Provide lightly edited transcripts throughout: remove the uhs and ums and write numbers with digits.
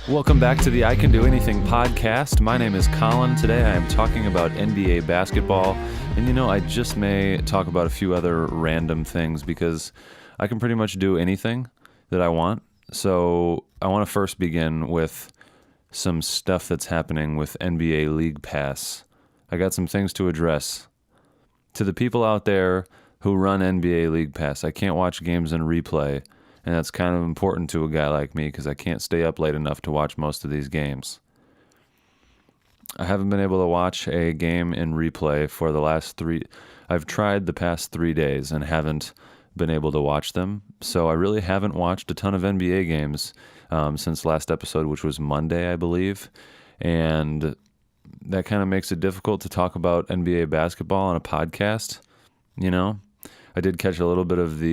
Welcome back to the I Can Do Anything podcast. My name is Colin. Today I am talking about NBA basketball. And I just may talk about a few other random things because I can pretty much do anything that I want. So I want to first begin with some stuff that's happening with NBA League Pass. I got some things to address. To the people out there who run NBA League Pass, I can't watch games in replay. And that's kind of important to a guy like me because I can't stay up late enough to watch most of these games. I haven't been able to watch a game in replay for the last I've tried the past 3 days and haven't been able to watch them. So I really haven't watched a ton of NBA games since last episode, which was Monday, I believe. And that kind of makes it difficult to talk about NBA basketball on a podcast. I did catch a little bit of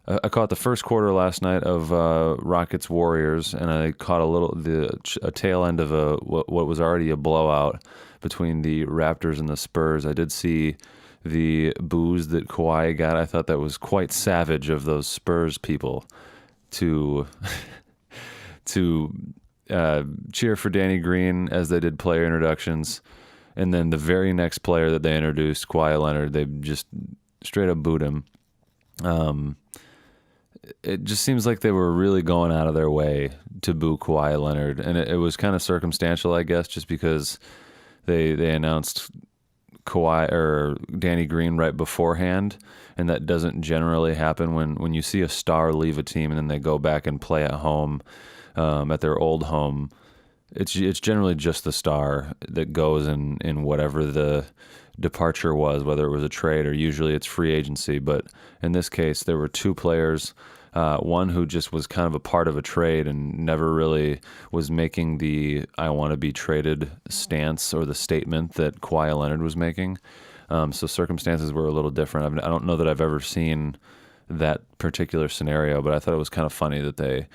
I caught the first quarter last night of Rockets Warriors, and I caught a tail end of what was already a blowout between the Raptors and the Spurs. I did see the boos that Kawhi got. I thought that was quite savage of those Spurs people to cheer for Danny Green as they did player introductions, and then the very next player that they introduced, Kawhi Leonard, they just straight up booed him. It just seems like they were really going out of their way to boo Kawhi Leonard. And it was kind of circumstantial, I guess, just because they announced Kawhi or Danny Green right beforehand. And that doesn't generally happen when you see a star leave a team and then they go back and play at home, at their old home. It's generally just the star that goes in whatever the departure was, whether it was a trade or usually it's free agency. But in this case, there were two players, one who just was kind of a part of a trade and never really was making the I want to be traded stance or the statement that Kawhi Leonard was making. So circumstances were a little different. I don't know that I've ever seen that particular scenario, but I thought it was kind of funny that they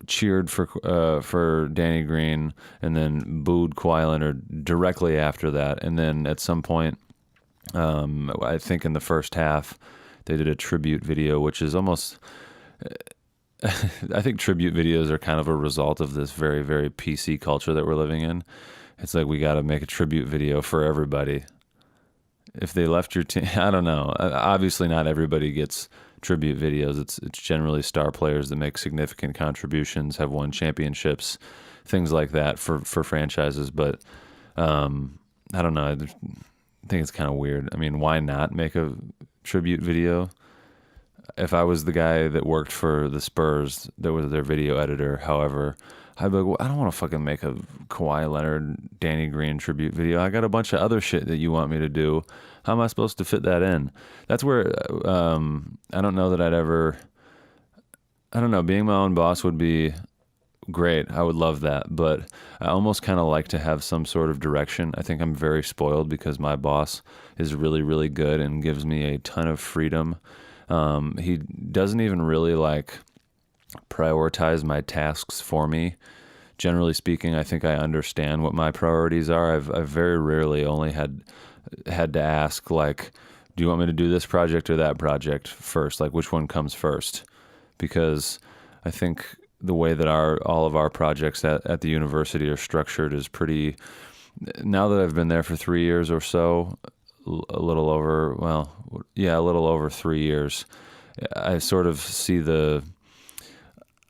cheered for Danny Green and then booed Kawhi Leonard directly after that. And then at some point, I think in the first half, they did a tribute video, which is almost... I think tribute videos are kind of a result of this very, very PC culture that we're living in. It's like we got to make a tribute video for everybody. If they left your team, I don't know. Obviously, not everybody gets tribute videos. It's generally star players that make significant contributions, have won championships, things like that for franchises. But I don't know. I think it's kind of weird. I mean, why not make a tribute video? If I was the guy that worked for the Spurs, that was their video editor, however, I'd be like, well, I don't want to fucking make a Kawhi Leonard, Danny Green tribute video. I got a bunch of other shit that you want me to do. How am I supposed to fit that in? That's where I don't know that I don't know, being my own boss would be great. I would love that. But I almost kind of like to have some sort of direction. I think I'm very spoiled because my boss is really, really good and gives me a ton of freedom. He doesn't even really prioritize my tasks for me. Generally speaking, I think I understand what my priorities are. I've very rarely only had to ask, do you want me to do this project or that project first? Which one comes first? Because I think the way that all of our projects at the university are structured is pretty, now that I've been there for 3 years or so, a little over 3 years, I sort of see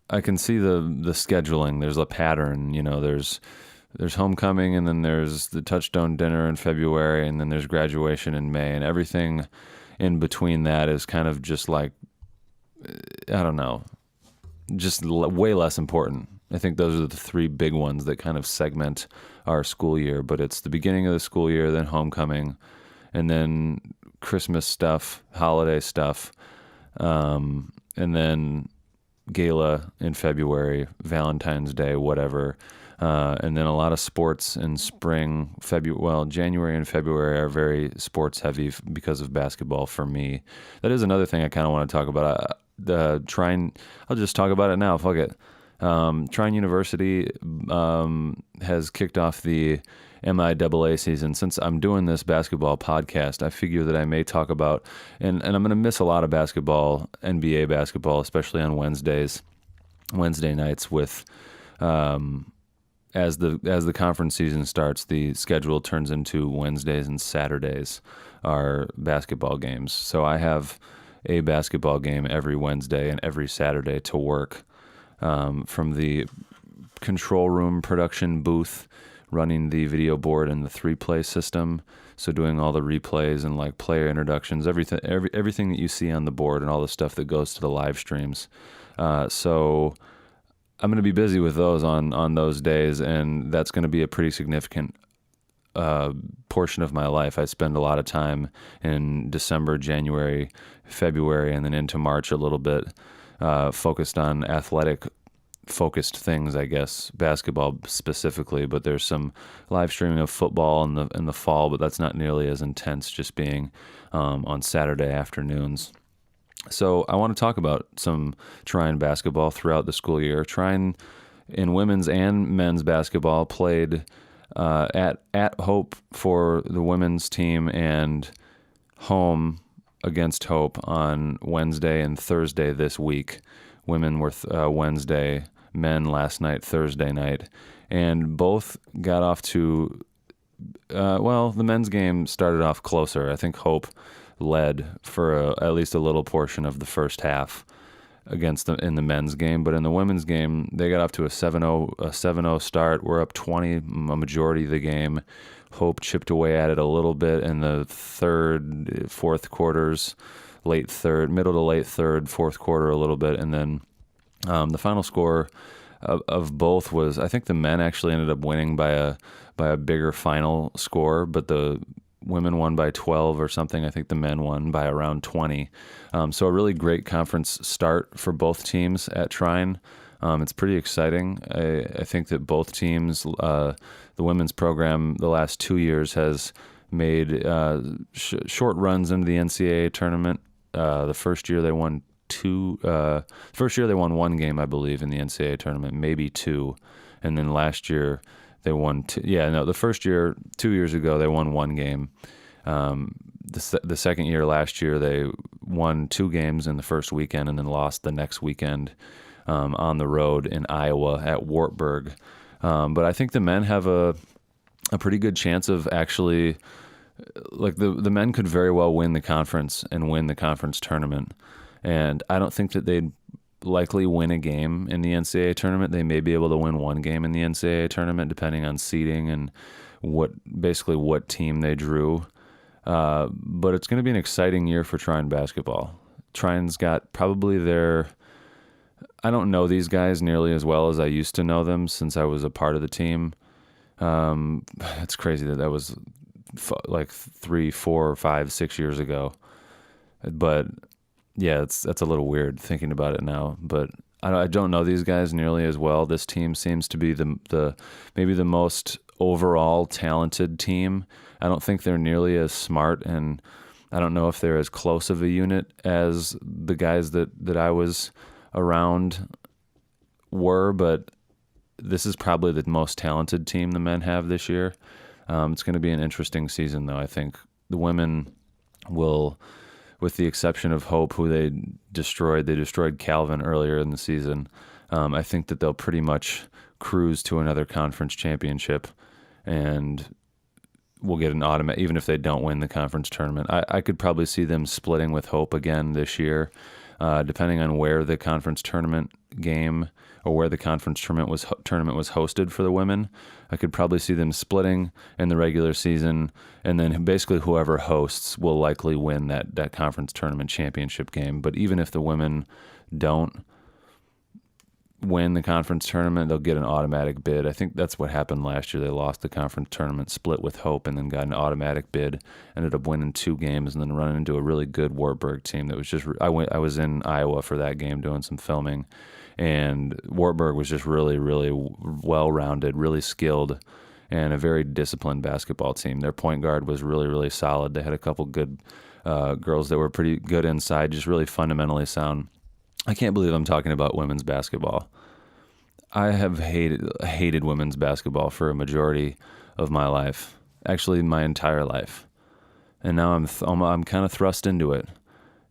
I can see the scheduling. There's a pattern, there's homecoming, and then there's the touchdown dinner in February, and then there's graduation in May, and everything in between that is kind of just I don't know, just way less important. I think those are the three big ones that kind of segment our school year, but it's the beginning of the school year, then homecoming, and then Christmas stuff, holiday stuff, and then gala in February, Valentine's Day, whatever, and then a lot of sports in spring, January and February are very sports heavy because of basketball for me. That is another thing I kind of want to talk about. I'll just talk about it now. Fuck it. Trine University has kicked off the MIAA season. Since I'm doing this basketball podcast, I figure that I may talk about, and I'm going to miss a lot of basketball, NBA basketball, especially on Wednesday nights with As the conference season starts, the schedule turns into Wednesdays and Saturdays are basketball games. So I have a basketball game every Wednesday and every Saturday to work, from the control room production booth, running the video board and the 3-play system. So doing all the replays and like player introductions, everything that you see on the board and all the stuff that goes to the live streams. So I'm going to be busy with those on those days, and that's going to be a pretty significant portion of my life. I spend a lot of time in December, January, February, and then into March a little bit, focused on athletic focused things, I guess, basketball specifically, but there's some live streaming of football in the fall, but that's not nearly as intense, just being on Saturday afternoons. So I want to talk about some Trine basketball throughout the school year. Trine in women's and men's basketball played at Hope for the women's team and home against Hope on Wednesday and Thursday this week. Women were Wednesday, men last night, Thursday night, and both got off to, the men's game started off closer. I think Hope led for at least a little portion of the first half in the men's game, but in the women's game, they got off to a 7-0 start. We're up 20 a majority of the game. Hope chipped away at it a little bit in the third, fourth quarters, middle to late third, fourth quarter a little bit, and then the final score of both was, I think the men actually ended up winning by a bigger final score, but the women won by 12 or something. I think the men won by around 20. So a really great conference start for both teams at Trine. It's pretty exciting. I think that both teams, the women's program, the last 2 years has made short runs into the NCAA tournament. The first year they won one game, I believe, in the NCAA tournament, maybe two. And then last year they won two. Yeah, no, the first year, 2 years ago, they won one game. The second year, last year, they won 2 games in the first weekend and then lost the next weekend on the road in Iowa at Wartburg. But I think the men have a pretty good chance of actually, like the men could very well win the conference and win the conference tournament. And I don't think that they'd likely win a game in the NCAA tournament. They may be able to win one game in the NCAA tournament, depending on seeding and what team they drew. But it's going to be an exciting year for Trine basketball. Trine's got probably I don't know these guys nearly as well as I used to know them since I was a part of the team. It's crazy that was like 3, 4, 5, 6 years ago. But yeah, that's a little weird thinking about it now. But I don't know these guys nearly as well. This team seems to be maybe the most overall talented team. I don't think they're nearly as smart, and I don't know if they're as close of a unit as the guys that I was around were, but this is probably the most talented team the men have this year. It's going to be an interesting season, though. I think the women will, with the exception of Hope, who they destroyed Calvin earlier in the season. I think that they'll pretty much cruise to another conference championship, and we'll get an automatic, even if they don't win the conference tournament. I could probably see them splitting with Hope again this year, depending on where the conference tournament game or where the conference tournament was hosted for the women. I could probably see them splitting in the regular season, and then basically whoever hosts will likely win that conference tournament championship game. But even if the women don't win the conference tournament, they'll get an automatic bid. I think that's what happened last year. They lost the conference tournament, split with Hope, and then got an automatic bid. Ended up winning 2 games and then running into a really good Wartburg team that was just. I was in Iowa for that game doing some filming, and Wartburg was just really, really well-rounded, really skilled, and a very disciplined basketball team. Their point guard was really, really solid. They had a couple good girls that were pretty good inside, just really fundamentally sound. I can't believe I'm talking about women's basketball. I have hated women's basketball for a majority of my life, actually my entire life, and now I'm kind of thrust into it,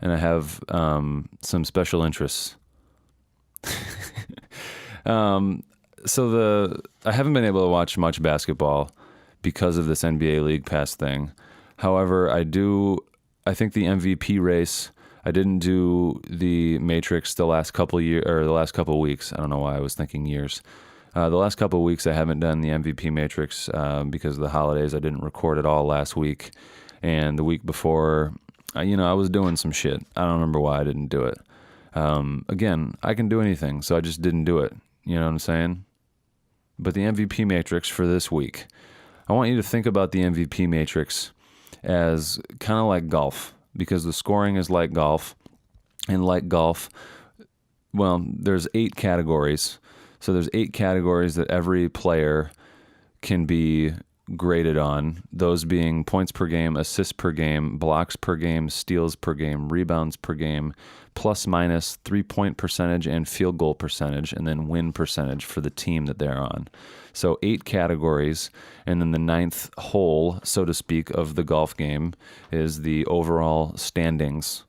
and I have some special interests. I haven't been able to watch much basketball because of this NBA League Pass thing. However, I think the MVP race, I didn't do the Matrix the last couple the last couple weeks. I don't know why I was thinking years. The last couple of weeks I haven't done the MVP Matrix because of the holidays. I didn't record it all last week. And the week before, I was doing some shit. I don't remember why I didn't do it. Again, I can do anything, so I just didn't do it. You know what I'm saying? But the MVP Matrix for this week, I want you to think about the MVP Matrix as kind of like golf, because the scoring is like golf. And like golf, well, there's 8 categories. So there's 8 categories that every player can be graded on, those being points per game, assists per game, blocks per game, steals per game, rebounds per game, plus minus 3-point percentage and field goal percentage, and then win percentage for the team that they're on. So 8 categories, and then the 9th hole, so to speak, of the golf game is the overall standings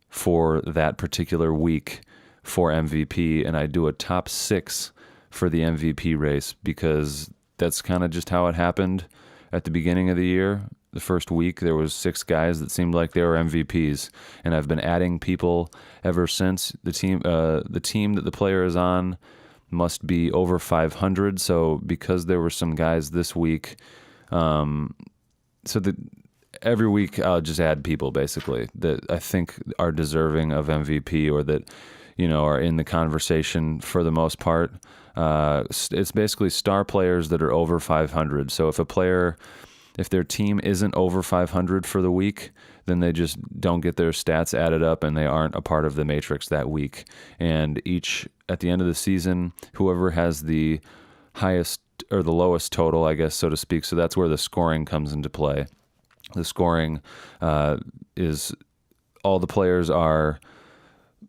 for that particular week for MVP, and I do a top 6 for the MVP race because that's kind of just how it happened at the beginning of the year. The first week, there was 6 guys that seemed like they were MVPs, and I've been adding people ever since. The team that the player is on must be over 500. So because there were some guys this week, every week I'll just add people basically that I think are deserving of MVP or that are in the conversation for the most part. It's basically star players that are over 500. So if their team isn't over 500 for the week, then they just don't get their stats added up and they aren't a part of the matrix that week. And at the end of the season, whoever has the highest or the lowest total, I guess, so to speak, so that's where the scoring comes into play. The scoring is all the players are.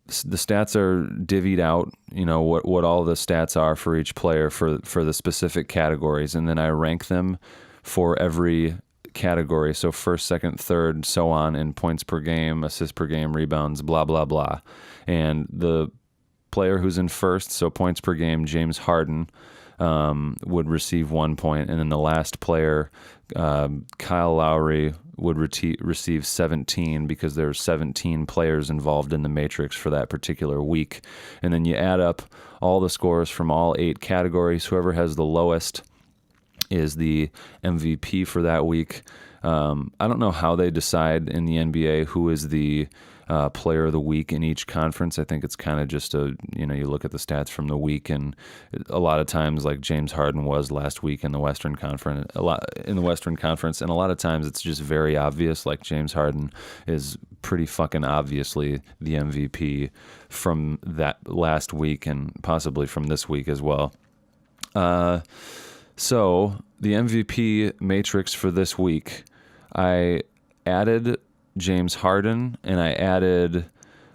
The stats are divvied out, what all the stats are for each player for the specific categories, and then I rank them for every category. So first, second, third, so on, in points per game, assists per game, rebounds, blah, blah, blah. And the player who's in first, so points per game, James Harden, would receive 1 point, and then the last player, Kyle Lowry, would receive 17 because there are 17 players involved in the matrix for that particular week. And then you add up all the scores from all 8 categories. Whoever has the lowest is the MVP for that week. I don't know how they decide in the NBA who is the player of the week in each conference. I think it's kind of just you look at the stats from the week, and a lot of times, like James Harden was last week in the Western Conference, and a lot of times it's just very obvious. Like James Harden is pretty fucking obviously the MVP from that last week and possibly from this week as well. So the MVP matrix for this week, I added James Harden, and I added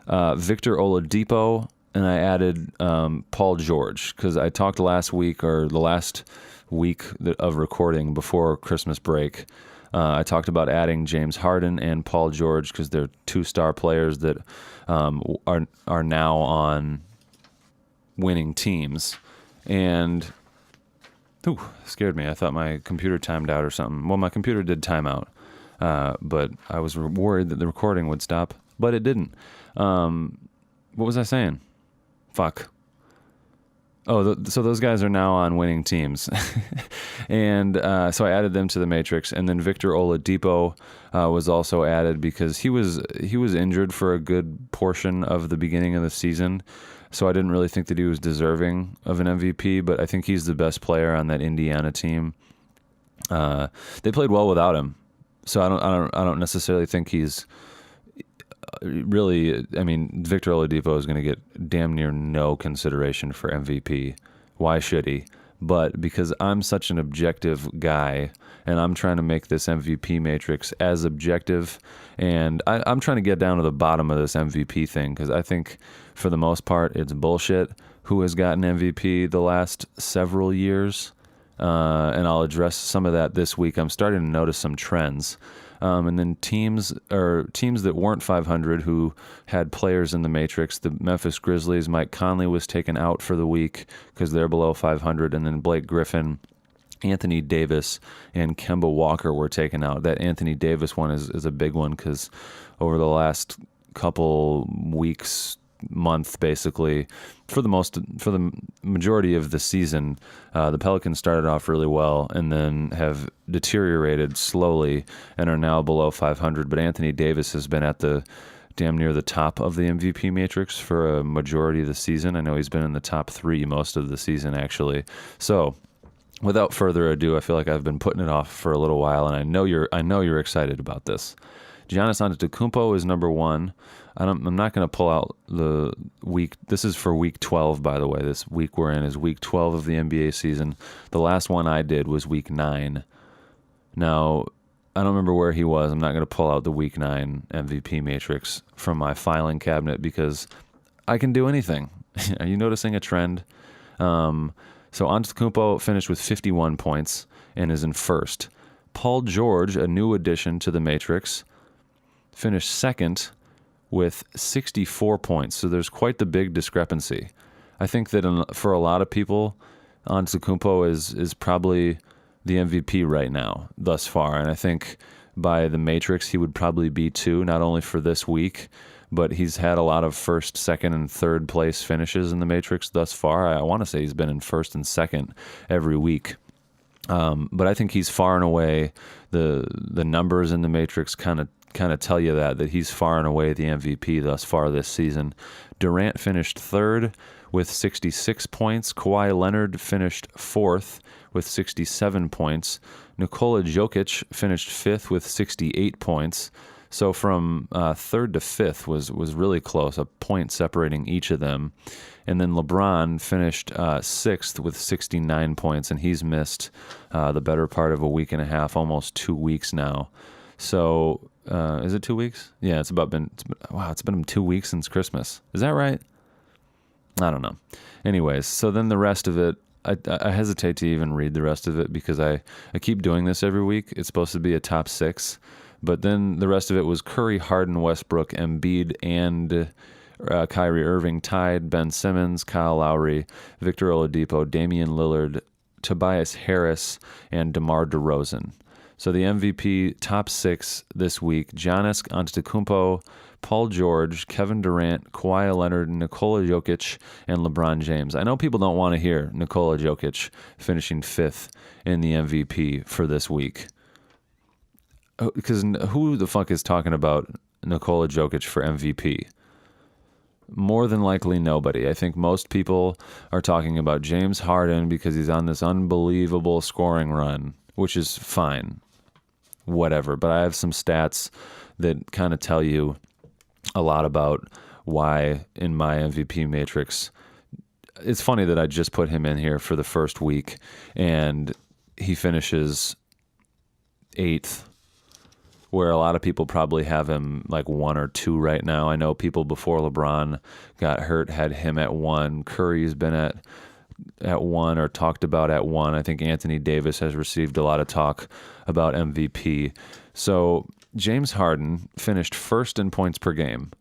Victor Oladipo, and I added Paul George, because I talked last week, or the last week of recording before Christmas break, I talked about adding James Harden and Paul George because they're 2 star players that are now on winning teams. And scared me. I thought my computer timed out or something. Well, my computer did time out. But I was worried that the recording would stop, but it didn't. What was I saying? Fuck. Oh, so those guys are now on winning teams. And so I added them to the matrix. And then Victor Oladipo was also added because he was injured for a good portion of the beginning of the season. So I didn't really think that he was deserving of an MVP, but I think he's the best player on that Indiana team. They played well without him. So I don't necessarily think he's really. I mean, Victor Oladipo is going to get damn near no consideration for MVP. Why should he? But because I'm such an objective guy, and I'm trying to make this MVP matrix as objective, and I'm trying to get down to the bottom of this MVP thing, because I think for the most part it's bullshit who has gotten MVP the last several years. And I'll address some of that this week. I'm starting to notice some trends. And then teams that weren't 500 who had players in the matrix. The Memphis Grizzlies, Mike Conley was taken out for the week because they're below 500, and then Blake Griffin, Anthony Davis, and Kemba Walker were taken out. That Anthony Davis one is a big one because over the last couple weeks, month, basically, for the majority of the season, the Pelicans started off really well and then have deteriorated slowly and are now below 500. But Anthony Davis has been at the damn near the top of the MVP matrix for a majority of the season. I know he's been in the top 3 most of the season, actually. So without further ado, I feel like I've been putting it off for a little while, and I know you're excited about this. Giannis Antetokounmpo is number 1. I'm not going to pull out the week. This is for week 12, by the way. This week we're in is week 12 of the NBA season. The last one I did was week 9. Now, I don't remember where he was. I'm not going to pull out the week 9 MVP matrix from my filing cabinet because I can do anything. Are you noticing a trend? So Antetokounmpo finished with 51 points and is in first. Paul George, a new addition to the matrix, finished second with 64 points. So there's quite the big discrepancy. I think that for a lot of people, Antetokounmpo is probably the MVP right now, thus far. And I think by the matrix, he would probably be 2, not only for this week, but he's had a lot of first, second, and third place finishes in the matrix thus far. I want to say he's been in first and second every week. But I think he's far and away, the numbers in the matrix kind of tell you that he's far and away the MVP thus far this season. Durant finished third with 66 points. Kawhi Leonard finished fourth with 67 points. Nikola Jokic finished fifth with 68 points. So from third to fifth was really close, a point separating each of them. And then LeBron finished sixth with 69 points, and he's missed the better part of a week and a half, almost 2 weeks now. So is it 2 weeks? Yeah, it's been 2 weeks since Christmas. Is that right? I don't know. Anyways, so then the rest of it, I hesitate to even read the rest of it because I keep doing this every week. It's supposed to be a top 6. But then the rest of it was Curry, Harden, Westbrook, Embiid, and Kyrie Irving tied, Ben Simmons, Kyle Lowry, Victor Oladipo, Damian Lillard, Tobias Harris, and DeMar DeRozan. So the MVP top 6 this week: Giannis Antetokounmpo, Paul George, Kevin Durant, Kawhi Leonard, Nikola Jokic, and LeBron James. I know people don't want to hear Nikola Jokic finishing 5th in the MVP for this week. Because who the fuck is talking about Nikola Jokic for MVP? More than likely nobody. I think most people are talking about James Harden because he's on this unbelievable scoring run, which is fine. Whatever. But I have some stats that kind of tell you a lot about why in my MVP matrix. It's funny that I just put him in here for the first week and he finishes 8th, where a lot of people probably have him like 1 or 2 right now. I know people before LeBron got hurt had him at 1. Curry's been at 1 or talked about at 1. I think Anthony Davis has received a lot of talk about MVP. So James Harden finished first in points per game,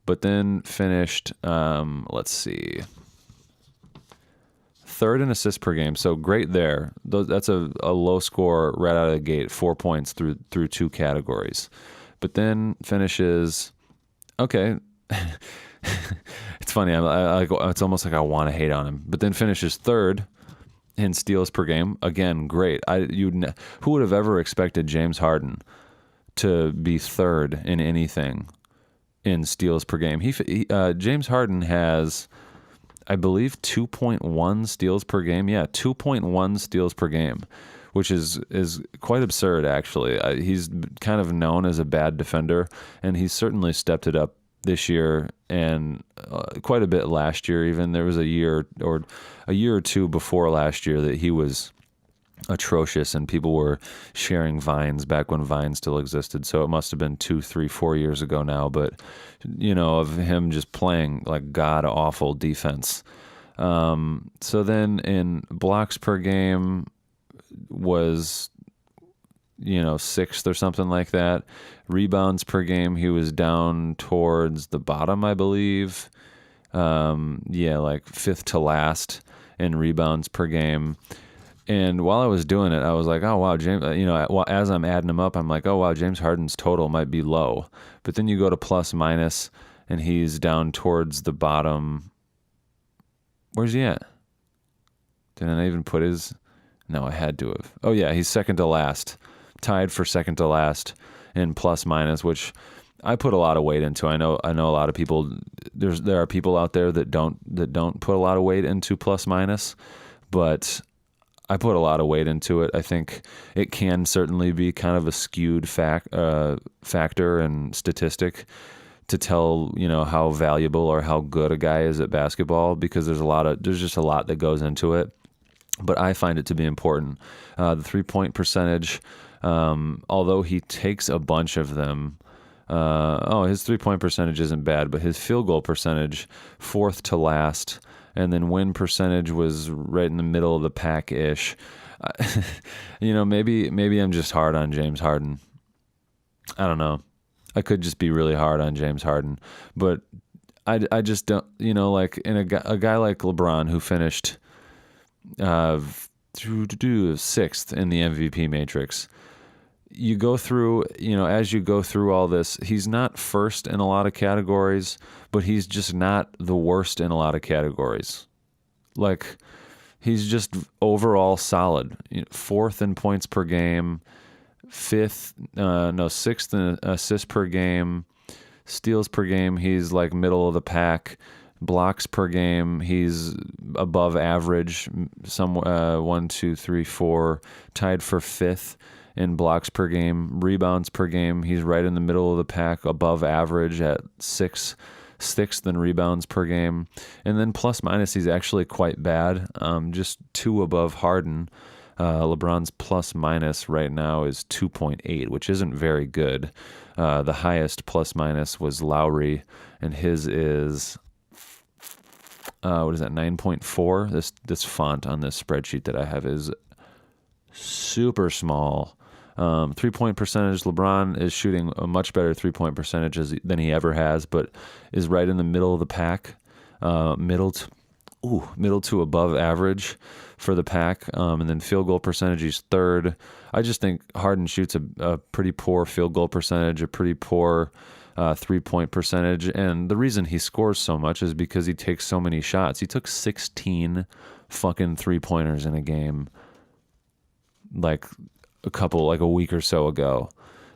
but then finished, third in assists per game. So great there. That's a low score right out of the gate, 4 points through 2 categories. But then finishes, okay. It's funny. It's almost like I want to hate on him. But then finishes third in steals per game. Again, great. Who would have ever expected James Harden to be third in anything in steals per game? James Harden has, I believe, 2.1 steals per game. Yeah, 2.1 steals per game, which is quite absurd, actually. He's kind of known as a bad defender, and he's certainly stepped it up this year and quite a bit last year. Even there was a year or two before last year that he was atrocious, and people were sharing Vines back when Vine still existed. So it must have been 2, 3, 4 years ago now. But of him just playing like god awful defense. So then in blocks per game was sixth or something like that. Rebounds per game, he was down towards the bottom, I believe. Like fifth to last in rebounds per game. And while I was doing it, I was like, oh, wow, James, as I'm adding them up, I'm like, oh, wow, James Harden's total might be low. But then you go to plus minus, and he's down towards the bottom. Where's he at? Didn't I even put his? No, I had to have. Oh, yeah, he's second to last, tied for second to last in plus minus, which I put a lot of weight into. I know a lot of people. There are people out there that don't put a lot of weight into plus minus, but I put a lot of weight into it. I think it can certainly be kind of a skewed factor and statistic to tell how valuable or how good a guy is at basketball, because there's just a lot that goes into it. But I find it to be important. The 3-point percentage, although he takes a bunch of them. His 3-point percentage isn't bad, but his field goal percentage, fourth to last. And then win percentage was right in the middle of the pack-ish. Maybe I'm just hard on James Harden. I don't know. I could just be really hard on James Harden. But I just don't, like in a guy like LeBron, who finished sixth in the MVP matrix. You go through, as you go through all this, he's not first in a lot of categories, but he's just not the worst in a lot of categories. Like, he's just overall solid. Fourth in points per game, sixth in assists per game, steals per game, he's like middle of the pack. Blocks per game, he's above average. 1, 2, 3, 4, tied for fifth in blocks per game. Rebounds per game, he's right in the middle of the pack, above average at sixth in rebounds per game. And then plus minus, he's actually quite bad, just 2 above Harden. LeBron's plus minus right now is 2.8, which isn't very good. The highest plus minus was Lowry, and his is 9.4. This font on this spreadsheet that I have is super small. 3-point percentage, LeBron is shooting a much better 3-point percentage than he ever has, but is right in the middle of the pack, middle to above average for the pack. And then field goal percentage, he's third. I just think Harden shoots a pretty poor field goal percentage, a pretty poor 3-point percentage. And the reason he scores so much is because he takes so many shots. He took 16 fucking 3-pointers in a game like a week or so ago.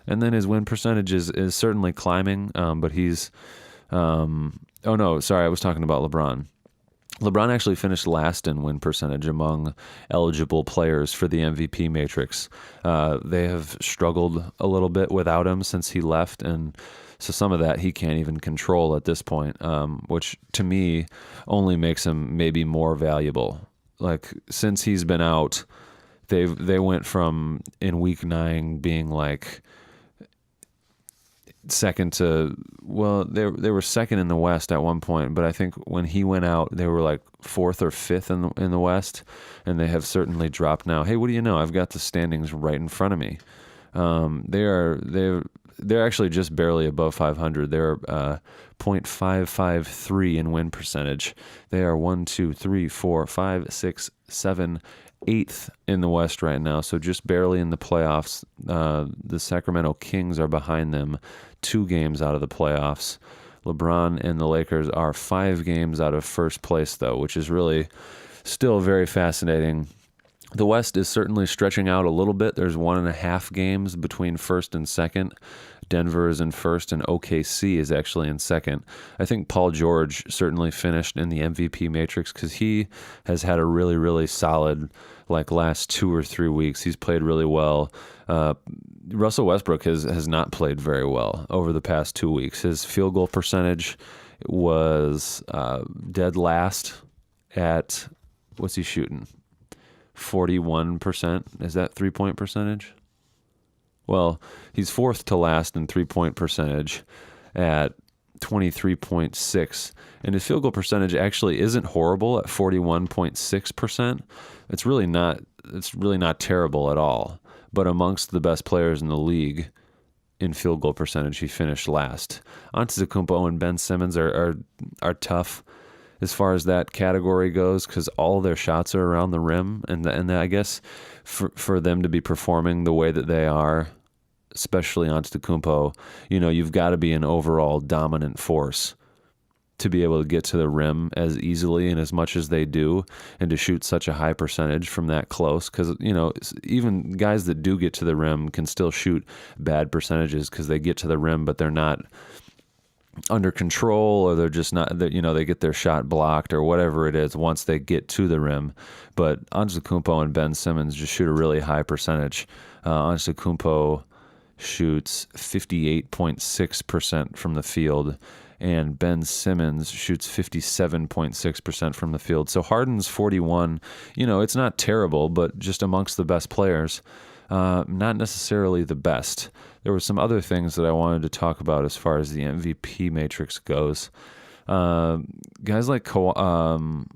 And then his win percentage is certainly climbing, but he's I was talking about LeBron. LeBron actually finished last in win percentage among eligible players for the MVP matrix. They have struggled a little bit without him since he left, and so some of that he can't even control at this point, which to me only makes him maybe more valuable. Like, since he's been out, they went from in week 9 being like second to, they were second in the West at one point, but I think when he went out, they were like 4th or 5th in the West, and they have certainly dropped now. Hey, what do you know? I've got the standings right in front of me. They're actually just barely above 500. They're .553 in win percentage. They are 1, 2, 3, 4, 5, 6, 7, 8th in the West right now, so just barely in the playoffs. The Sacramento Kings are behind them, 2 games out of the playoffs. LeBron and the Lakers are 5 games out of first place, though, which is really still very fascinating. The West is certainly stretching out a little bit. There's 1.5 games between first and second. Denver is in first, and OKC is actually in second. I think Paul George certainly finished in the MVP matrix because he has had a really, really solid last 2 or 3 weeks. He's played really well. Russell Westbrook has not played very well over the past 2 weeks. His field goal percentage was dead last at, what's he shooting? 41%. Is that 3-point percentage? Well, he's 4th to last in 3-point percentage at 23.6, and his field goal percentage actually isn't horrible at 41.6%. It's really not terrible at all. but amongst the best players in the league in field goal percentage, he finished last. Antetokounmpo and Ben Simmons are tough as far as that category goes, because all their shots are around the rim, and I guess for them to be performing the way that they are, especially Antetokounmpo, you've got to be an overall dominant force to be able to get to the rim as easily and as much as they do, and to shoot such a high percentage from that close. Because, even guys that do get to the rim can still shoot bad percentages because they get to the rim, but they're not under control, or they're just not, they get their shot blocked or whatever it is once they get to the rim. But Antetokounmpo and Ben Simmons just shoot a really high percentage. Antetokounmpo shoots 58.6% from the field, and Ben Simmons shoots 57.6% from the field. So Harden's 41. It's not terrible, but just amongst the best players, not necessarily the best. There were some other things that I wanted to talk about as far as the MVP matrix goes. Guys like Kawhi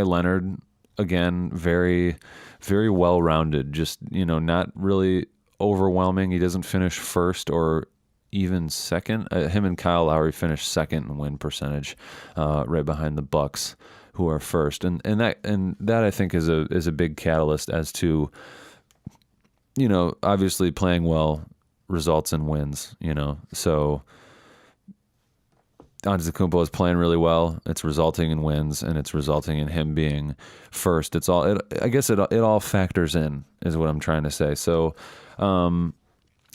Leonard, again, very, very well-rounded, just, not really overwhelming. He doesn't finish first or even second. Him and Kyle Lowry finished second in win percentage, right behind the Bucks, who are first. And that I think is a big catalyst as to, obviously playing well results in wins. So Antetokounmpo is playing really well. It's resulting in wins, and it's resulting in him being first. I guess it all factors in, is what I'm trying to say. So,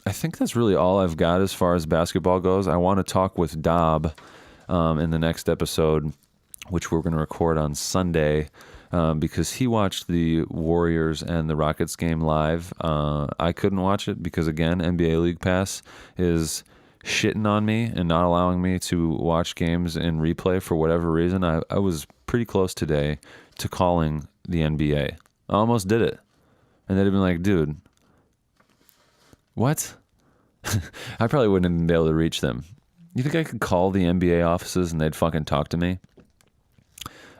I think that's really all I've got as far as basketball goes. I want to talk with Dob in the next episode, which we're going to record on Sunday, because he watched the Warriors and the Rockets game live. I couldn't watch it because, again, NBA League Pass is shitting on me and not allowing me to watch games in replay for whatever reason. I was pretty close today to calling the NBA. I almost did it. And they'd have been like, dude, what? I probably wouldn't even be able to reach them. You think I could call the NBA offices and they'd fucking talk to me?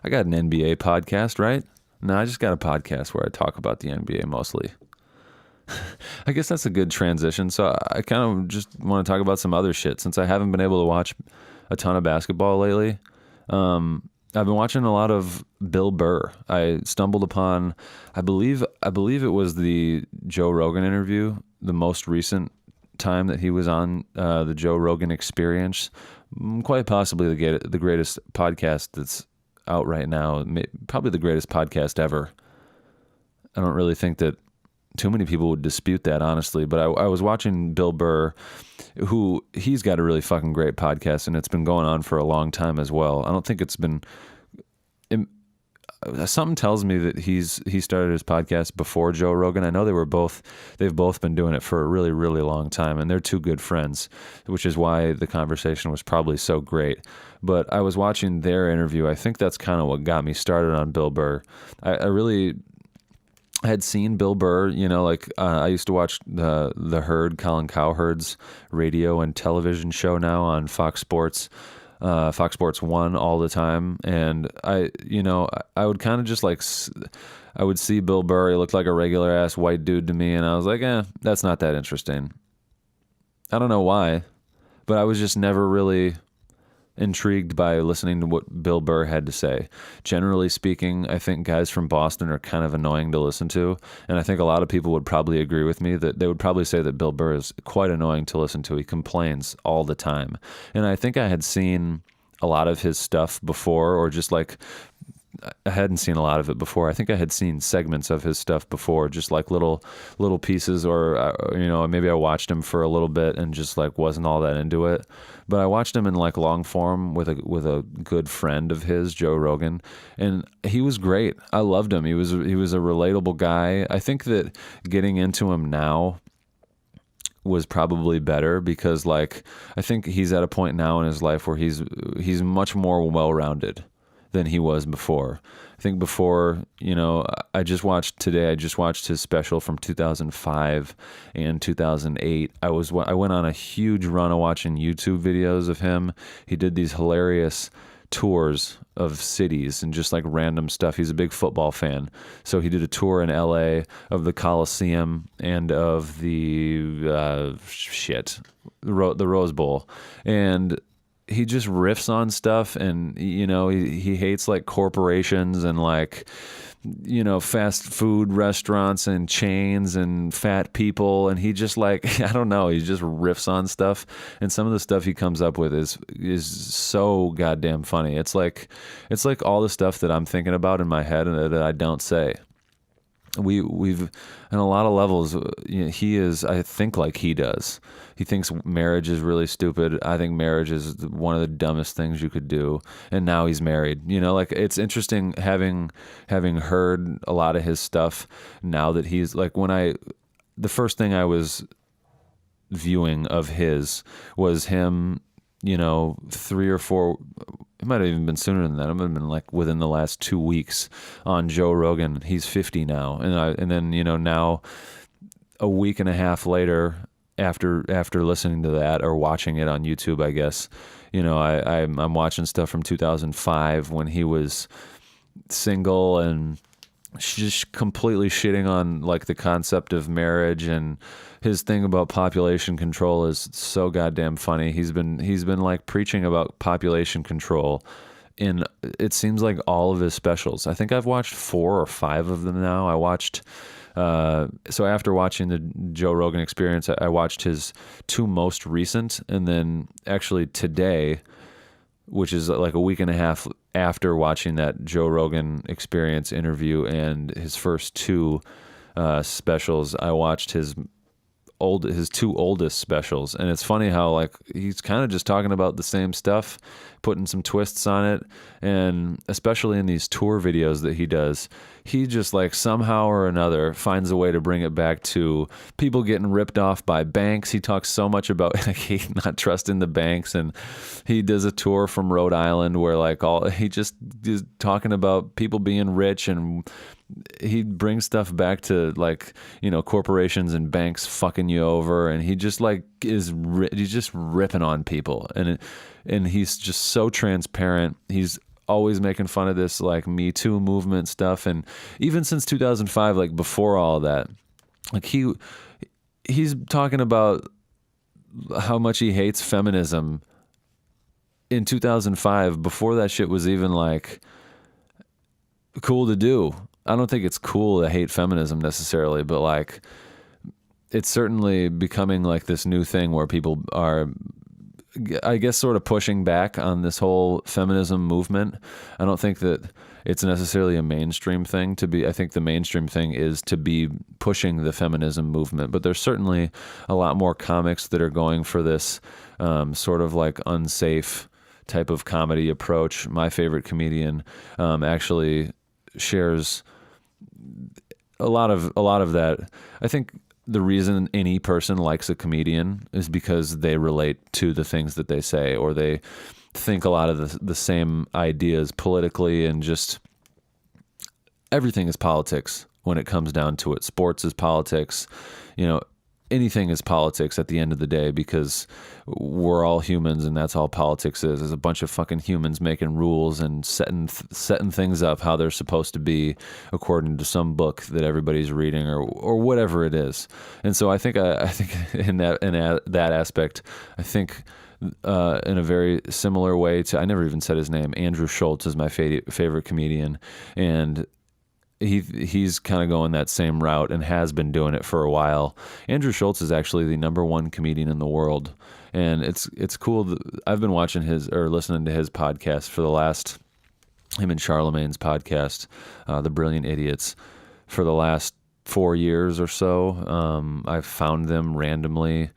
I got an NBA podcast, right? No, I just got a podcast where I talk about the NBA mostly. I guess that's a good transition. So I kind of just want to talk about some other shit, since I haven't been able to watch a ton of basketball lately. I've been watching a lot of Bill Burr. I stumbled upon, I believe it was the Joe Rogan interview, the most recent time that he was on the Joe Rogan Experience. Quite possibly the greatest podcast that's out right now. Probably the greatest podcast ever. I don't really think that too many people would dispute that, honestly. But I was watching Bill Burr, who he's got a really fucking great podcast, and it's been going on for a long time as well. I don't think it's been. Something tells me that he started his podcast before Joe Rogan. I know they've both been doing it for a really, really long time, and they're two good friends, which is why the conversation was probably so great. But I was watching their interview. I think that's kind of what got me started on Bill Burr. I really had seen Bill Burr, I used to watch the Herd, Colin Cowherd's radio and television show now on Fox Sports 1 all the time. And I would kind of just I would see Bill Burr. He looked like a regular ass white dude to me. And I was like, that's not that interesting. I don't know why, but I was just never really intrigued by listening to what Bill Burr had to say. Generally speaking, I think guys from Boston are kind of annoying to listen to, and I think a lot of people would probably agree with me that they would probably say that Bill Burr is quite annoying to listen to. He complains all the time, and I think I had seen a lot of his stuff before, or just I hadn't seen a lot of it before. I think I had seen segments of his stuff before, just like little pieces, or maybe I watched him for a little bit and just wasn't all that into it. But I watched him in long form with a good friend of his, Joe Rogan, and he was great. I loved him. He was a relatable guy. I think that getting into him now was probably better, because I think he's at a point now in his life where he's much more well-rounded than he was before. I think before, I just watched his special from 2005 and 2008. I went on a huge run of watching YouTube videos of him. He did these hilarious tours of cities and just like random stuff. He's a big football fan. So he did a tour in LA of the Coliseum and of the the Rose Bowl. And he just riffs on stuff, and he hates like corporations and like fast food restaurants and chains and fat people, and he just like I don't know, he just riffs on stuff, and some of the stuff he comes up with is so goddamn funny. It's like all the stuff that I'm thinking about in my head and that I don't say. We've on a lot of levels, he is, I think, like he does. He thinks marriage is really stupid. I think marriage is one of the dumbest things you could do. And now he's married. Like it's interesting having heard a lot of his stuff now that he's like, the first thing I was viewing of his was him, 3 or 4, it might have even been sooner than that. It might have been like within the last 2 weeks on Joe Rogan. He's 50 now. And then, now a week and a half later, after listening to that or watching it on YouTube, I guess, I'm watching stuff from 2005 when he was single and just completely shitting on like the concept of marriage, and his thing about population control is so goddamn funny. He's been like preaching about population control in, it seems like, all of his specials. I think I've watched 4 or 5 of them now. I watched so after watching the Joe Rogan Experience, I watched his 2 most recent, and then actually today, which is like a week and a half after watching that Joe Rogan Experience interview and his first 2 specials, I watched his 2 oldest specials. And it's funny how like he's kind of just talking about the same stuff, putting some twists on it. And especially in these tour videos that he does, he just like somehow or another finds a way to bring it back to people getting ripped off by banks. He talks so much about like not trusting the banks, and he does a tour from Rhode Island where like he just is talking about people being rich, and he brings stuff back to like, corporations and banks fucking you over. And he just like he's just ripping on people. And he's just so transparent. He's always making fun of this like Me Too movement stuff. And even since 2005, like before all of that, like he's talking about how much he hates feminism in 2005, before that shit was even like cool to do. I don't think it's cool to hate feminism necessarily, but like it's certainly becoming like this new thing where people are, I guess, sort of pushing back on this whole feminism movement. I don't think that it's necessarily a mainstream thing to be. I think the mainstream thing is to be pushing the feminism movement, but there's certainly a lot more comics that are going for this sort of like unsafe type of comedy approach. My favorite comedian actually shares a lot of that. I think the reason any person likes a comedian is because they relate to the things that they say, or they think a lot of the same ideas politically, and just everything is politics when it comes down to it. Sports is politics, anything is politics at the end of the day, because we're all humans, and that's all politics is. There's a bunch of fucking humans making rules and setting things up how they're supposed to be according to some book that everybody's reading, or whatever it is. And so I think in that aspect, I think in a very similar way to, I never even said his name, Andrew Schultz is my favorite comedian, and he's kind of going that same route and has been doing it for a while. Andrew Schultz is actually the #1 comedian in the world, and it's cool. I've been watching listening to his podcast for the last, him and Charlemagne's podcast, The Brilliant Idiots, for the last 4 years or so. I've found them randomly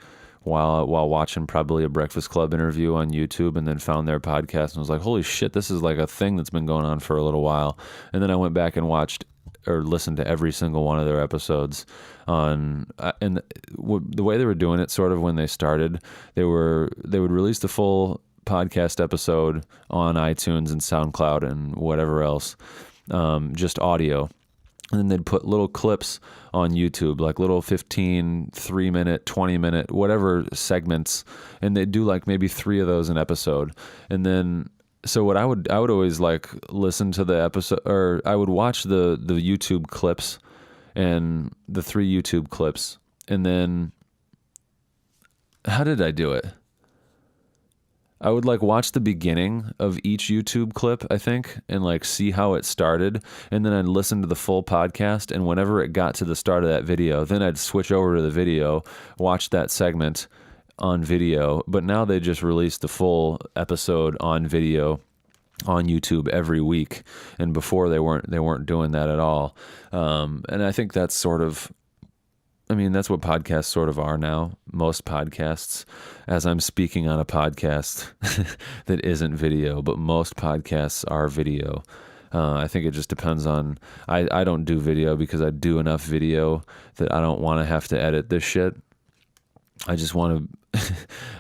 while watching probably a Breakfast Club interview on YouTube, and then found their podcast and was like, holy shit, this is like a thing that's been going on for a little while. And then I went back and watched or listened to every single one of their episodes and the way they were doing it, sort of when they started, they would release the full podcast episode on iTunes and SoundCloud and whatever else, just audio. And then they'd put little clips on YouTube, like little 15, 3-minute, 20-minute, whatever segments. And they'd do like maybe 3 of those an episode. And then so what I would always like listen to the episode, or I would watch the YouTube clips and the 3 YouTube clips, and then how did I do it? I would like watch the beginning of each YouTube clip, I think, and like see how it started. And then I'd listen to the full podcast. And whenever it got to the start of that video, then I'd switch over to the video, watch that segment on video. But now they just released the full episode on video on YouTube every week. And before they weren't doing that at all. And I think that's sort of, I mean, that's what podcasts sort of are now. Most podcasts, as I'm speaking on a podcast that isn't video, but most podcasts are video. I think it just depends on, I don't do video because I do enough video that I don't want to have to edit this shit. I just want to,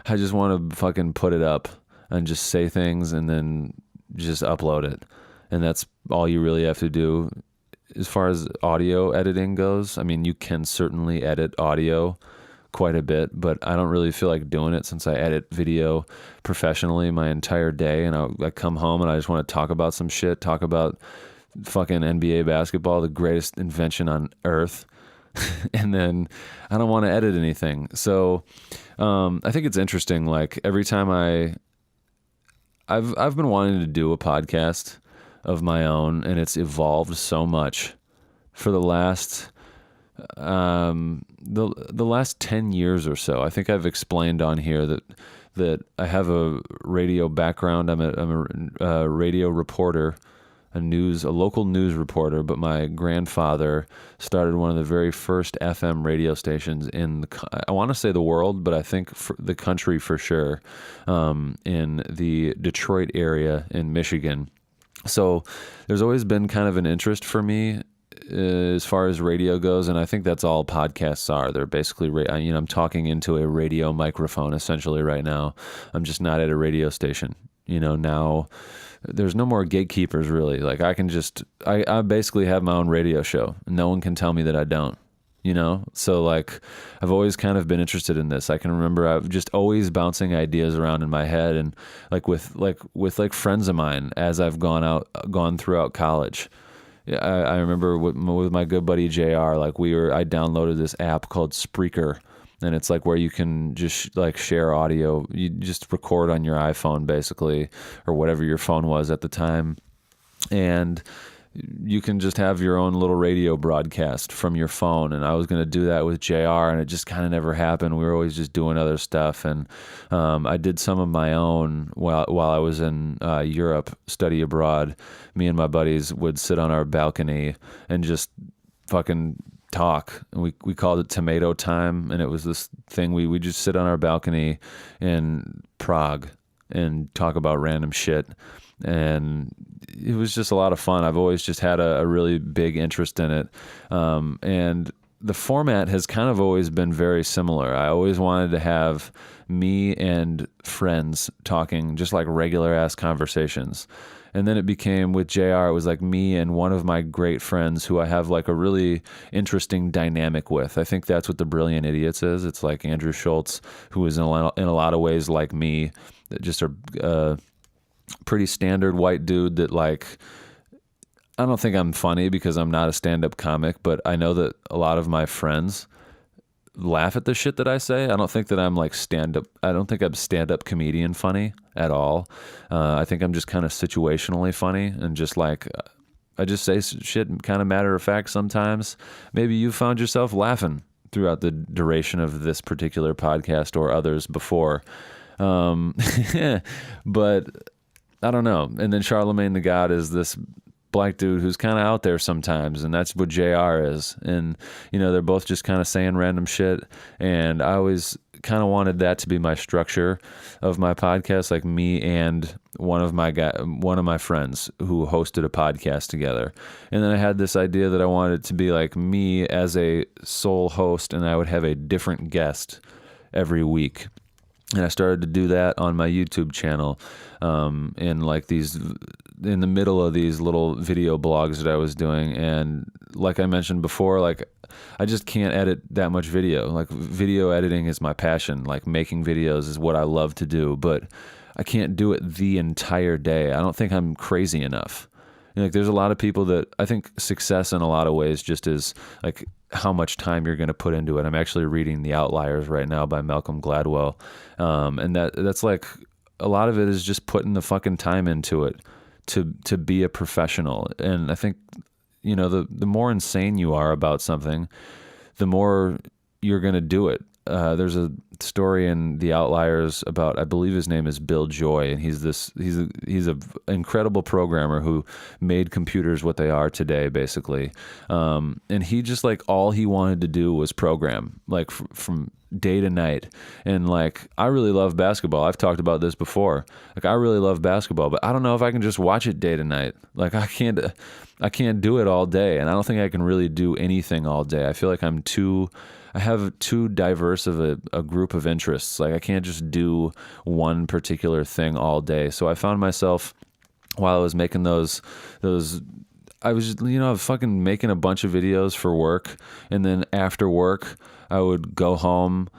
I just want to fucking put it up and just say things and then just upload it. And that's all you really have to do. As far as audio editing goes, I mean, you can certainly edit audio quite a bit, but I don't really feel like doing it since I edit video professionally my entire day. And I come home and I just want to talk about some shit, talk about fucking NBA basketball, the greatest invention on earth. And then I don't want to edit anything. So I think it's interesting. Like every time I've been wanting to do a podcast of my own, and it's evolved so much for the last the last 10 years or so. I think I've explained on here that I have a radio background. I'm a radio reporter, a local news reporter, but my grandfather started one of the very first FM radio stations in I want to say the world, but I think for the country for sure, in the Detroit area in Michigan. So there's always been kind of an interest for me as far as radio goes, and I think that's all podcasts are. They're basically, I'm talking into a radio microphone essentially right now. I'm just not at a radio station. Now there's no more gatekeepers really. Like I basically have my own radio show. No one can tell me that I don't. So like I've always kind of been interested in this. I can remember I've just always bouncing ideas around in my head, and with friends of mine as I've gone throughout college. Yeah, I remember with my good buddy JR, like I downloaded this app called Spreaker, and it's like where you can just like share audio. You just record on your iPhone basically, or whatever your phone was at the time. And you can just have your own little radio broadcast from your phone. And I was going to do that with JR, and it just kind of never happened. We were always just doing other stuff. And I did some of my own while I was in Europe, study abroad. Me and my buddies would sit on our balcony and just fucking talk. And we called it Tomato Time. And it was this thing, we just sit on our balcony in Prague and talk about random shit. And it was just a lot of fun. I've always just had a really big interest in it. And the format has kind of always been very similar. I always wanted to have me and friends talking, just like regular ass conversations. And then it became with JR, it was like me and one of my great friends who I have like a really interesting dynamic with. I think that's what the Brilliant Idiots is. It's like Andrew Schultz, who is in a lot of ways like me, that just are pretty standard white dude that like, I don't think I'm funny because I'm not a stand-up comic, but I know that a lot of my friends laugh at the shit that I say. I don't think that I'm like I don't think I'm stand-up comedian funny at all. I think I'm just kind of situationally funny, and just like, I just say shit kind of matter of fact sometimes. Maybe you found yourself laughing throughout the duration of this particular podcast or others before. But I don't know. And then Charlemagne the God is this black dude who's kind of out there sometimes, and that's what JR is. And, they're both just kind of saying random shit. And I always kind of wanted that to be my structure of my podcast, like me and one of my friends who hosted a podcast together. And then I had this idea that I wanted it to be like me as a sole host, and I would have a different guest every week. And I started to do that on my YouTube channel, in the middle of these little video blogs that I was doing. And like I mentioned before, like I just can't edit that much video. Like video editing is my passion. Like making videos is what I love to do, but I can't do it the entire day. I don't think I'm crazy enough. Like there's a lot of people that I think success in a lot of ways just is like how much time you're going to put into it. I'm actually reading The Outliers right now by Malcolm Gladwell. And that's like a lot of it is just putting the fucking time into it to be a professional. And I think, the more insane you are about something, the more you're going to do it. There's a story in The Outliers about, I believe his name is Bill Joy, and he's a incredible programmer who made computers what they are today, basically. And he just like all he wanted to do was program, like from day to night. And like I really love basketball. I've talked about this before. Like I really love basketball, but I don't know if I can just watch it day to night. Like I can't do it all day, and I don't think I can really do anything all day. I feel like I have too diverse of a group of interests. Like I can't just do one particular thing all day. So I found myself while I was making those I was fucking making a bunch of videos for work, and then after work I would go home,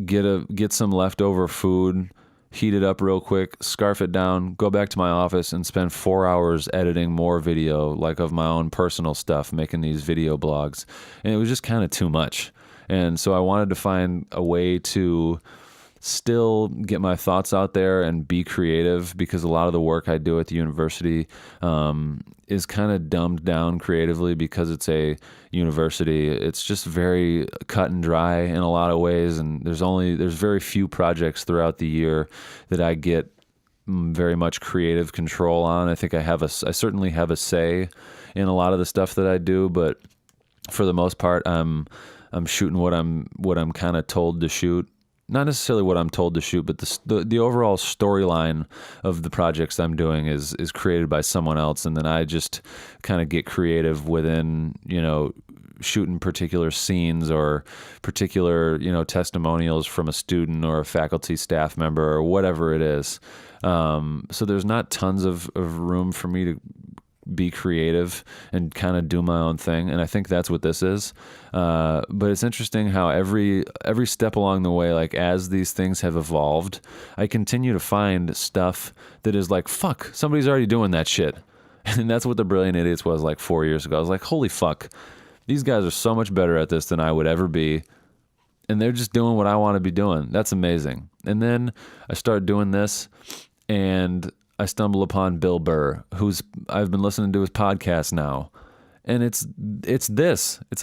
get some leftover food, heat it up real quick, scarf it down, go back to my office and spend 4 hours editing more video, like of my own personal stuff, making these video blogs. And it was just kind of too much. And so I wanted to find a way to still get my thoughts out there and be creative, because a lot of the work I do at the university is kind of dumbed down creatively because it's a university. It's just very cut and dry in a lot of ways, and there's very few projects throughout the year that I get very much creative control on. I think I certainly have a say in a lot of the stuff that I do, but for the most part, I'm shooting what I'm kind of told to shoot. Not necessarily what I'm told to shoot, but the overall storyline of the projects I'm doing is created by someone else, and then I just kind of get creative within, shooting particular scenes or particular, testimonials from a student or a faculty staff member or whatever it is. So there's not tons of room for me to be creative and kind of do my own thing, and I think that's what this is. But it's interesting how every step along the way, like as these things have evolved, I continue to find stuff that is like, fuck, somebody's already doing that shit. And that's what The Brilliant Idiots was like 4 years ago. I was like, holy fuck, these guys are so much better at this than I would ever be, and they're just doing what I want to be doing. That's amazing. And then I start doing this, and I stumble upon Bill Burr, I've been listening to his podcast now. And it's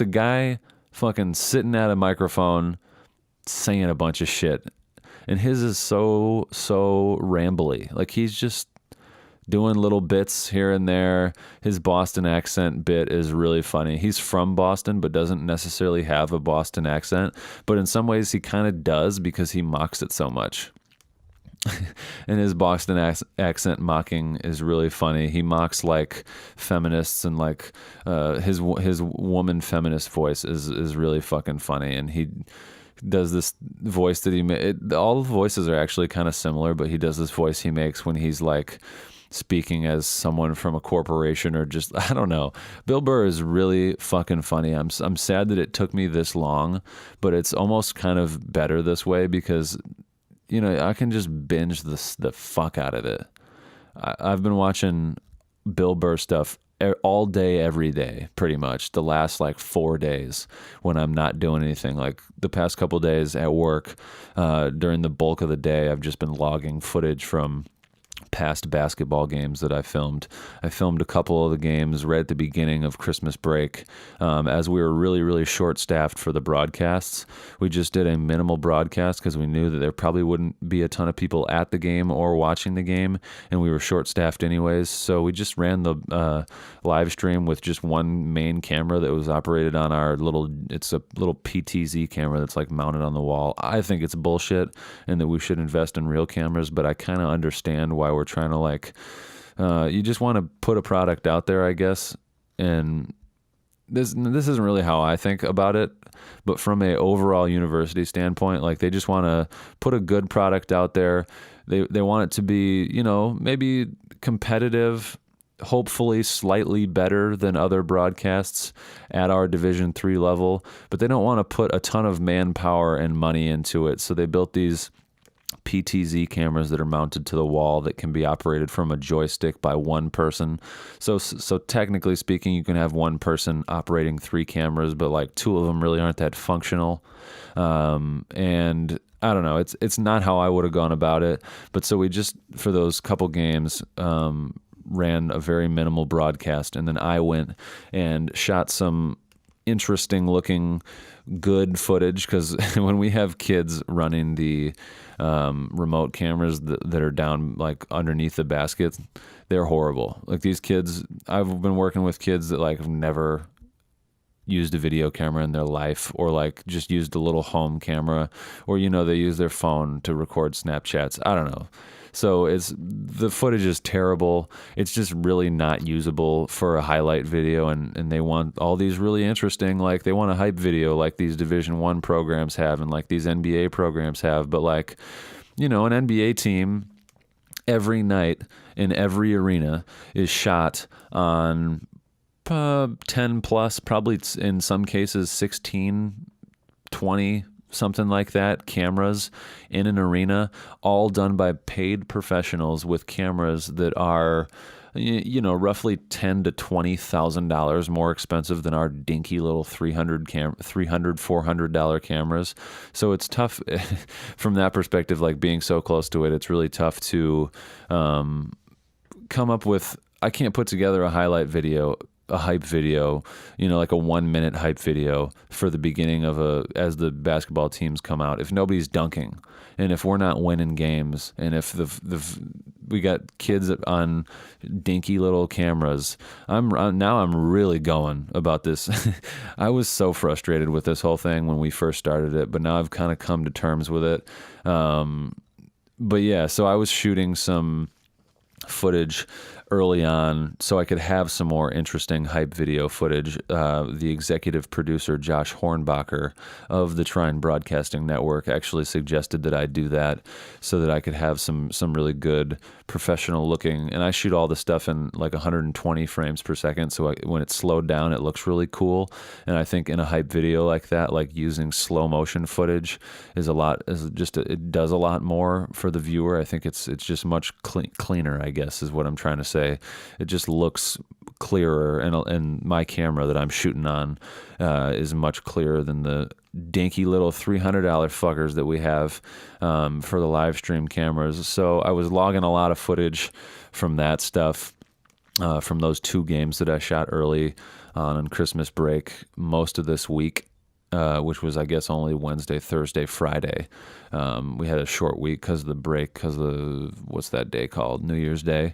a guy fucking sitting at a microphone saying a bunch of shit. And his is so rambly. Like he's just doing little bits here and there. His Boston accent bit is really funny. He's from Boston, but doesn't necessarily have a Boston accent. But in some ways he kind of does, because he mocks it so much. And his Boston accent mocking is really funny. He mocks like feminists, and like his woman feminist voice is really fucking funny. And he does this voice that he made. All the voices are actually kind of similar, but he does this voice he makes when he's like speaking as someone from a corporation, or just, I don't know. Bill Burr is really fucking funny. I'm sad that it took me this long, but it's almost kind of better this way, because I can just binge the fuck out of it. I've been watching Bill Burr stuff all day, every day, pretty much, the last like 4 days when I'm not doing anything. Like the past couple of days at work, during the bulk of the day, I've just been logging footage from past basketball games that I filmed. I filmed a couple of the games right at the beginning of Christmas break. As we were really, really short-staffed for the broadcasts, we just did a minimal broadcast because we knew that there probably wouldn't be a ton of people at the game or watching the game, and we were short-staffed anyways. So we just ran the live stream with just one main camera that was operated on it's a little PTZ camera that's like mounted on the wall. I think it's bullshit and that we should invest in real cameras, but I kind of understand why we're trying to like, you just want to put a product out there, I guess. And this isn't really how I think about it, but from a overall university standpoint, like they just want to put a good product out there. They want it to be, maybe competitive, hopefully slightly better than other broadcasts at our Division III level, but they don't want to put a ton of manpower and money into it. So they built these PTZ cameras that are mounted to the wall that can be operated from a joystick by one person. So technically speaking, you can have one person operating 3 cameras, but like 2 of them really aren't that functional. And I don't know, it's not how I would have gone about it. But so we just, for those couple games, ran a very minimal broadcast, and then I went and shot some interesting looking good footage, because when we have kids running the remote cameras that are down like underneath the baskets, they're horrible. Like these kids, I've been working with kids that like have never used a video camera in their life, or like just used a little home camera, or they use their phone to record Snapchats. I don't know. So the footage is terrible. It's just really not usable for a highlight video, and they want all these really interesting, like they want a hype video like these Division I programs have and like these NBA programs have. But like, an NBA team every night in every arena is shot on 10 plus, probably in some cases 16, 20, something like that, cameras in an arena, all done by paid professionals with cameras that are, roughly $10,000 to $20,000 more expensive than our dinky little $400 cameras. So it's tough from that perspective, like being so close to it. It's really tough to come up with. I can't put together a highlight video, a hype video, like a 1-minute hype video for the beginning of as the basketball teams come out, if nobody's dunking, and if we're not winning games, and if we got kids on dinky little cameras. I'm really going about this. I was so frustrated with this whole thing when we first started it, but now I've kind of come to terms with it. But yeah, so I was shooting some footage early on so I could have some more interesting hype video footage. The executive producer, Josh Hornbacher of the Trine Broadcasting Network, actually suggested that I do that so that I could have some really good professional looking, and I shoot all the stuff in like 120 frames per second, so when it's slowed down it looks really cool. And I think in a hype video like that, like using slow motion footage it does a lot more for the viewer. I think it's just much cleaner, I guess is what I'm trying to say. It just looks clearer, and my camera that I'm shooting on is much clearer than the dinky little $300 fuckers that we have for the live stream cameras. So I was logging a lot of footage from that stuff, from those 2 games that I shot early on Christmas break most of this week, which was, I guess, only Wednesday, Thursday, Friday. We had a short week because of the break, because of what's that day called? New Year's Day.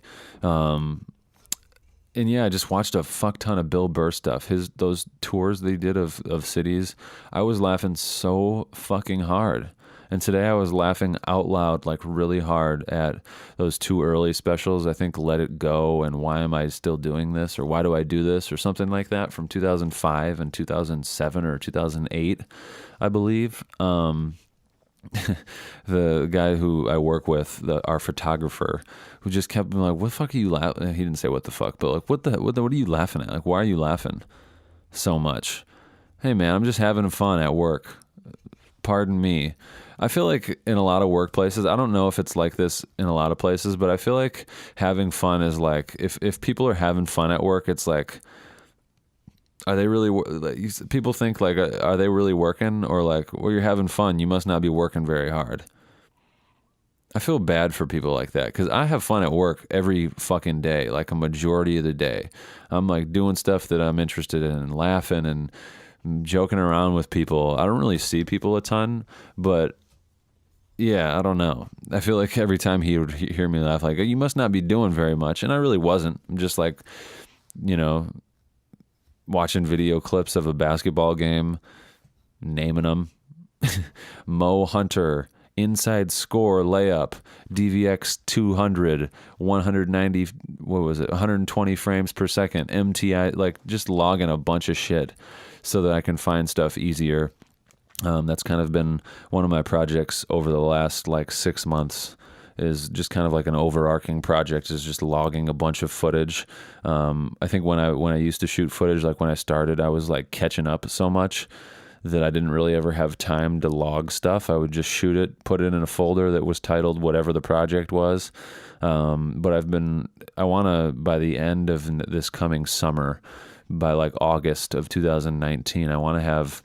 And yeah, I just watched a fuck ton of Bill Burr stuff. Those tours they did of cities, I was laughing so fucking hard. And today I was laughing out loud, like really hard, at those 2 early specials. I think Let It Go and Why Am I Still Doing This, or Why Do I Do This, or something like that, from 2005 and 2007 or 2008, I believe. The guy who I work with, our photographer, who just kept being like, "What the fuck are you laughing?" He didn't say what the fuck, but like, what are you laughing at? Like, why are you laughing so much? Hey man, I'm just having fun at work. Pardon me. I feel like in a lot of workplaces, I don't know if it's like this in a lot of places, but I feel like having fun is like, if people are having fun at work, it's like, are they really, like, people think like, are they really working? Or like, well, you're having fun, you must not be working very hard. I feel bad for people like that, because I have fun at work every fucking day, like a majority of the day. I'm like doing stuff that I'm interested in and laughing and joking around with people. I don't really see people a ton, but yeah, I don't know. I feel like every time he would hear me laugh, like, you must not be doing very much. And I really wasn't. I'm just like, watching video clips of a basketball game, naming them. Mo Hunter, inside score layup, DVX 200, 190, 120 frames per second, MTI, like just logging a bunch of shit so that I can find stuff easier. That's kind of been one of my projects over the last like 6 months, is just kind of like an overarching project, is just logging a bunch of footage. I think when I used to shoot footage, like when I started, I was like catching up so much that I didn't really ever have time to log stuff. I would just shoot it, put it in a folder that was titled whatever the project was. But I want to, by the end of this coming summer, by like August of 2019, I want to have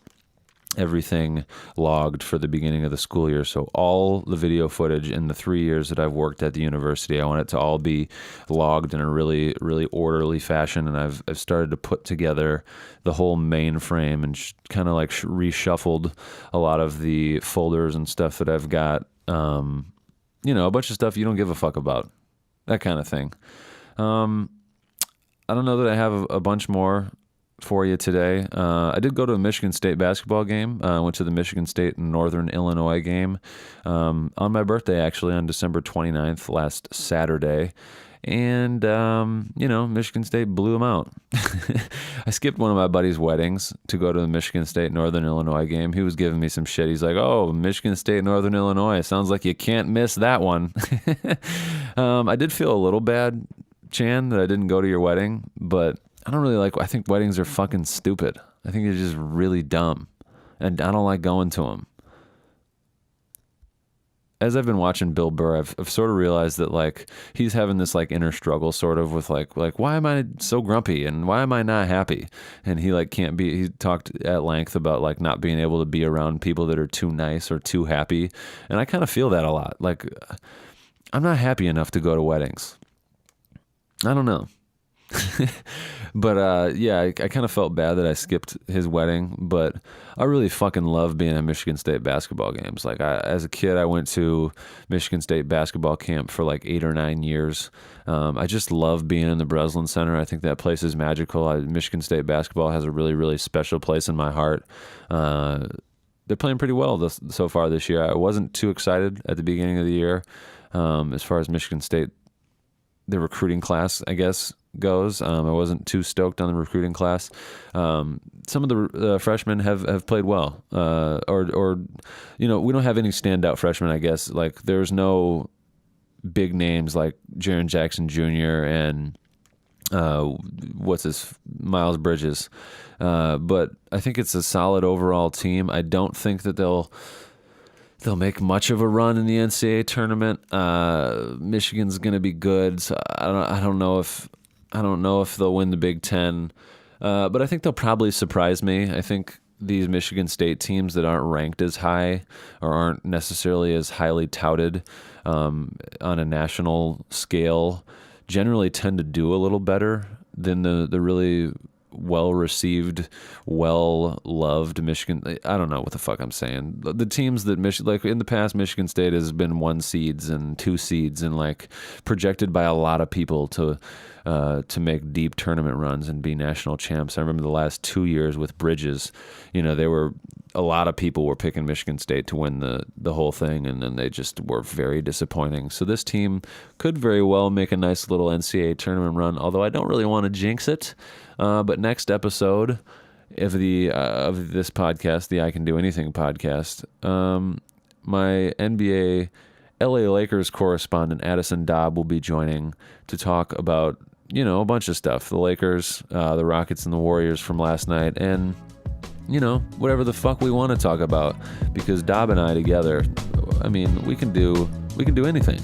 everything logged for the beginning of the school year. So all the video footage in the 3 years that I've worked at the university, I want it to all be logged in a really, really orderly fashion. And I've started to put together the whole mainframe and kind of like reshuffled a lot of the folders and stuff that I've got, a bunch of stuff you don't give a fuck about, that kind of thing. I don't know that I have a bunch more for you today. I did go to a Michigan State basketball game. I went to the Michigan State and Northern Illinois game on my birthday, actually, on December 29th, last Saturday. And, Michigan State blew them out. I skipped one of my buddy's weddings to go to the Michigan State Northern Illinois game. He was giving me some shit. He's like, oh, Michigan State Northern Illinois. Sounds like you can't miss that one. I did feel a little bad, Chan, that I didn't go to your wedding, but I think weddings are fucking stupid. I think they're just really dumb, and I don't like going to them. As I've been watching Bill Burr, I've sort of realized that like he's having this like inner struggle sort of with like why am I so grumpy and why am I not happy? And he like can't be. He talked at length about like not being able to be around people that are too nice or too happy, and I kind of feel that a lot. Like I'm not happy enough to go to weddings. I don't know. But I kind of felt bad that I skipped his wedding, but I really fucking love being at Michigan State basketball games. Like as a kid, I went to Michigan State basketball camp for like 8 or 9 years. I just love being in the Breslin Center. I think that place is magical. Michigan State basketball has a really, really special place in my heart. They're playing pretty well so far this year. I wasn't too excited at the beginning of the year as far as Michigan State, the recruiting class, I guess, goes. I wasn't too stoked on the recruiting class. Some of the freshmen have played well, or we don't have any standout freshmen, I guess. Like there's no big names like Jaren Jackson Jr. and Miles Bridges. But I think it's a solid overall team. I don't think that they'll make much of a run in the NCAA tournament. Michigan's going to be good. So I don't know if they'll win the Big Ten, but I think they'll probably surprise me. I think these Michigan State teams that aren't ranked as high or aren't necessarily as highly touted on a national scale generally tend to do a little better than the really well-received, well-loved Michigan. I don't know what the fuck I'm saying. The teams that like in the past, Michigan State has been 1 seeds and 2 seeds and like projected by a lot of people to make deep tournament runs and be national champs. I remember the last 2 years with Bridges, a lot of people were picking Michigan State to win the whole thing, and then they just were very disappointing. So this team could very well make a nice little NCAA tournament run, although I don't really want to jinx it. But next episode of this podcast, the I Can Do Anything podcast, my NBA LA Lakers correspondent Addison Dobb will be joining to talk about, a bunch of stuff. The Lakers, the Rockets, and the Warriors from last night, and whatever the fuck we want to talk about, because Dobb and I together, we can do anything.